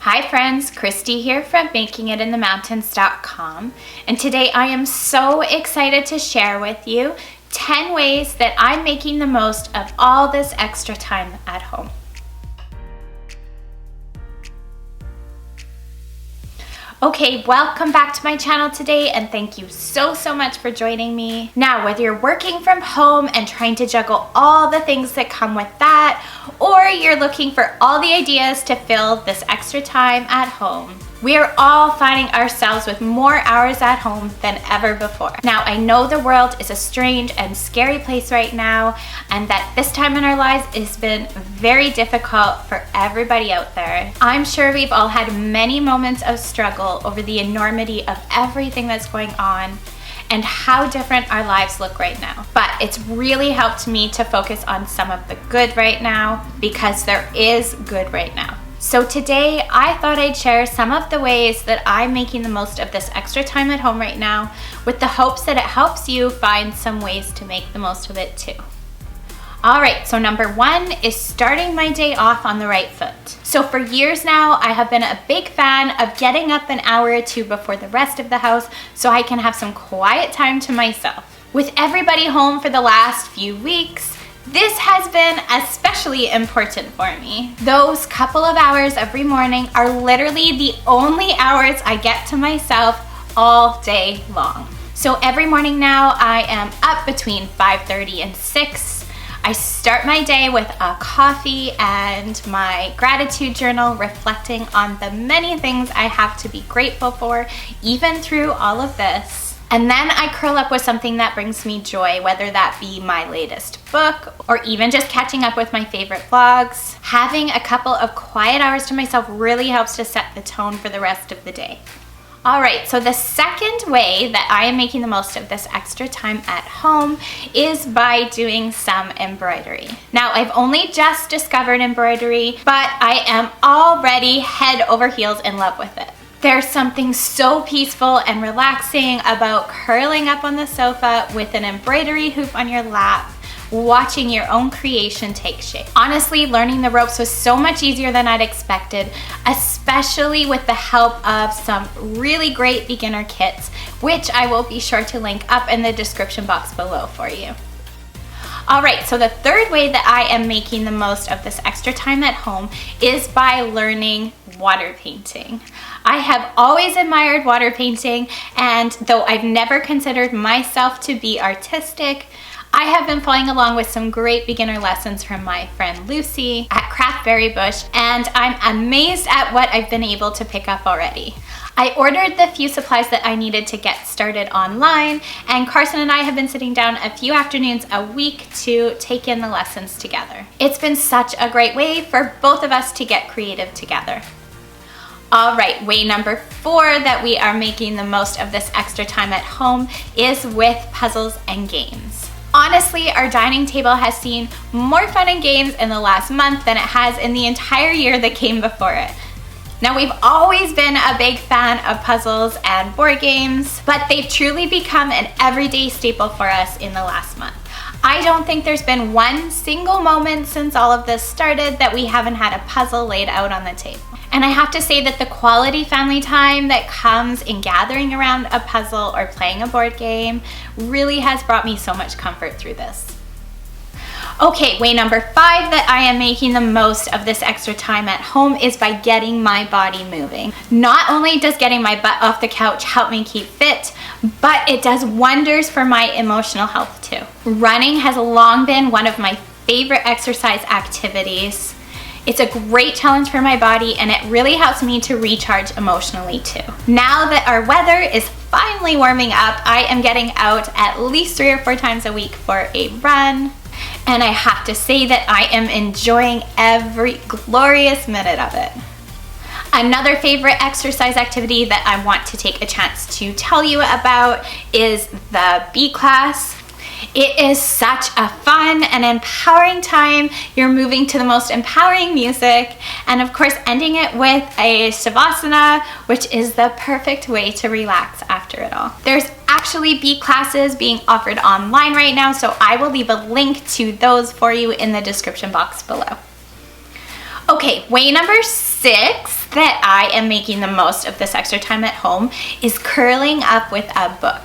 Hi friends, Christy here from makingitinthemountains.com, and today I am so excited to share with you 10 ways that I'm making the most of all this extra time at home. Okay, welcome back to my channel today, and thank you so much for joining me. Now, whether you're working from home and trying to juggle all the things that come with that, or you're looking for all the ideas to fill this extra time at home, we are all finding ourselves with more hours at home than ever before. Now, I know the world is a strange and scary place right now, and that this time in our lives has been very difficult for everybody out there. I'm sure we've all had many moments of struggle over the enormity of everything that's going on and how different our lives look right now. But it's really helped me to focus on some of the good right now, because there is good right now. So today, I thought I'd share some of the ways that I'm making the most of this extra time at home right now, with the hopes that it helps you find some ways to make the most of it too. All right, so number one is starting my day off on the right foot. So for years now, I have been a big fan of getting up an hour or two before the rest of the house so I can have some quiet time to myself. With everybody home for the last few weeks, this has been especially important for me. Those couple of hours every morning are literally the only hours I get to myself all day long. So every morning now, I am up between 5:30 and 6. I start my day with a coffee and my gratitude journal, reflecting on the many things I have to be grateful for, even through all of this. And then I curl up with something that brings me joy, whether that be my latest book or even just catching up with my favorite vlogs. Having a couple of quiet hours to myself really helps to set the tone for the rest of the day. All right, so the second way that I am making the most of this extra time at home is by doing some embroidery. Now, I've only just discovered embroidery, but I am already head over heels in love with it. There's something so peaceful and relaxing about curling up on the sofa with an embroidery hoop on your lap, watching your own creation take shape. Honestly, learning the ropes was so much easier than I'd expected, especially with the help of some really great beginner kits, which I will be sure to link up in the description box below for you. All right, so the third way that I am making the most of this extra time at home is by learning water painting. I have always admired water painting, and though I've never considered myself to be artistic, I have been following along with some great beginner lessons from my friend Lucy at Craft Berry Bush, and I'm amazed at what I've been able to pick up already. I ordered the few supplies that I needed to get started online, and Carson and I have been sitting down a few afternoons a week to take in the lessons together. It's been such a great way for both of us to get creative together. All right, way number 4 that we are making the most of this extra time at home is with puzzles and games. Honestly, our dining table has seen more fun and games in the last month than it has in the entire year that came before it. Now, we've always been a big fan of puzzles and board games, but they've truly become an everyday staple for us in the last month. I don't think there's been one single moment since all of this started that we haven't had a puzzle laid out on the table. And I have to say that the quality family time that comes in gathering around a puzzle or playing a board game really has brought me so much comfort through this. Okay, way number 5 that I am making the most of this extra time at home is by getting my body moving. Not only does getting my butt off the couch help me keep fit, but it does wonders for my emotional health too. Running has long been one of my favorite exercise activities. It's a great challenge for my body, and it really helps me to recharge emotionally too. Now that our weather is finally warming up, I am getting out at least 3 or 4 times a week for a run. And I have to say that I am enjoying every glorious minute of it. Another favorite exercise activity that I want to take a chance to tell you about is the bee class. It is such a fun and empowering time. You're moving to the most empowering music, and of course ending it with a shavasana, which is the perfect way to relax after it all. There's actually bee classes being offered online right now, so I will leave a link to those for you in the description box below. Okay, way number 6 that I am making the most of this extra time at home is curling up with a book.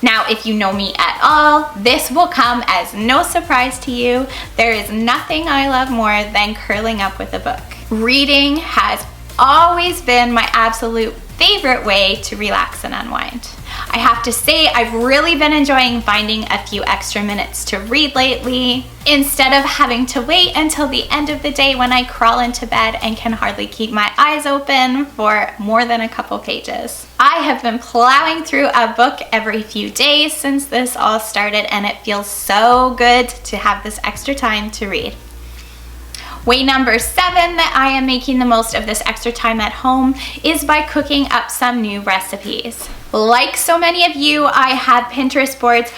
Now, if you know me at all, this will come as no surprise to you. There is nothing I love more than curling up with a book. Reading has always been my absolute favorite way to relax and unwind. I have to say, I've really been enjoying finding a few extra minutes to read lately, instead of having to wait until the end of the day when I crawl into bed and can hardly keep my eyes open for more than a couple pages. I have been plowing through a book every few days since this all started, and it feels so good to have this extra time to read. Way number 7 that I am making the most of this extra time at home is by cooking up some new recipes. Like so many of you, I have Pinterest boards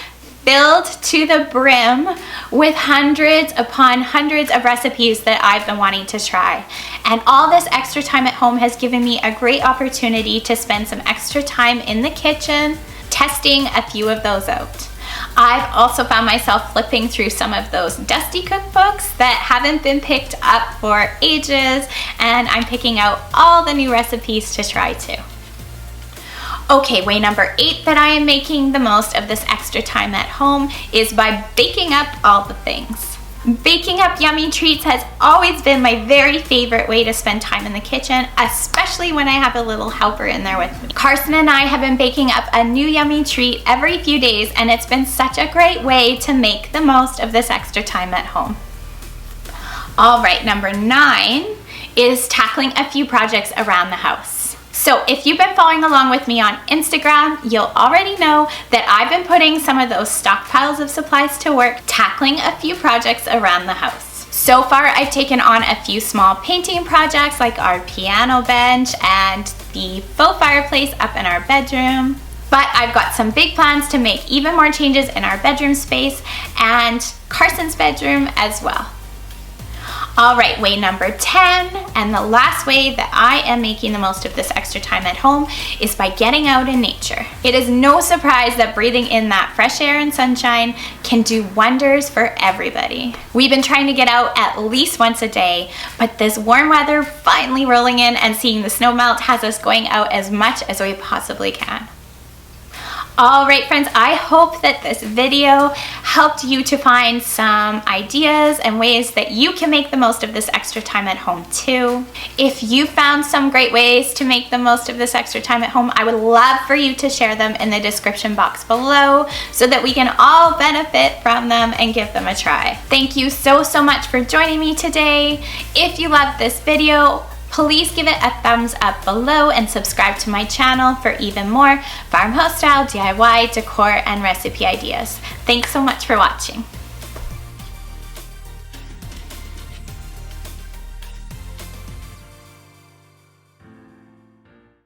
filled to the brim with hundreds upon hundreds of recipes that I've been wanting to try. And all this extra time at home has given me a great opportunity to spend some extra time in the kitchen testing a few of those out. I've also found myself flipping through some of those dusty cookbooks that haven't been picked up for ages, and I'm picking out all the new recipes to try too. Okay, way number 8 that I am making the most of this extra time at home is by baking up all the things. Baking up yummy treats has always been my very favorite way to spend time in the kitchen, especially when I have a little helper in there with me. Carson and I have been baking up a new yummy treat every few days, and it's been such a great way to make the most of this extra time at home. All right, number 9 is tackling a few projects around the house. So if you've been following along with me on Instagram, you'll already know that I've been putting some of those stockpiles of supplies to work, tackling a few projects around the house. So far, I've taken on a few small painting projects like our piano bench and the faux fireplace up in our bedroom. But I've got some big plans to make even more changes in our bedroom space and Carson's bedroom as well. All right, way number 10, and the last way that I am making the most of this extra time at home is by getting out in nature. It is no surprise that breathing in that fresh air and sunshine can do wonders for everybody. We've been trying to get out at least once a day, but this warm weather finally rolling in and seeing the snow melt has us going out as much as we possibly can. All right, friends, I hope that this video helped you to find some ideas and ways that you can make the most of this extra time at home too. If you found some great ways to make the most of this extra time at home, I would love for you to share them in the description box below so that we can all benefit from them and give them a try. Thank you so much for joining me today. If you loved this video, please give it a thumbs up below and subscribe to my channel for even more farmhouse style DIY decor and recipe ideas. Thanks so much for watching.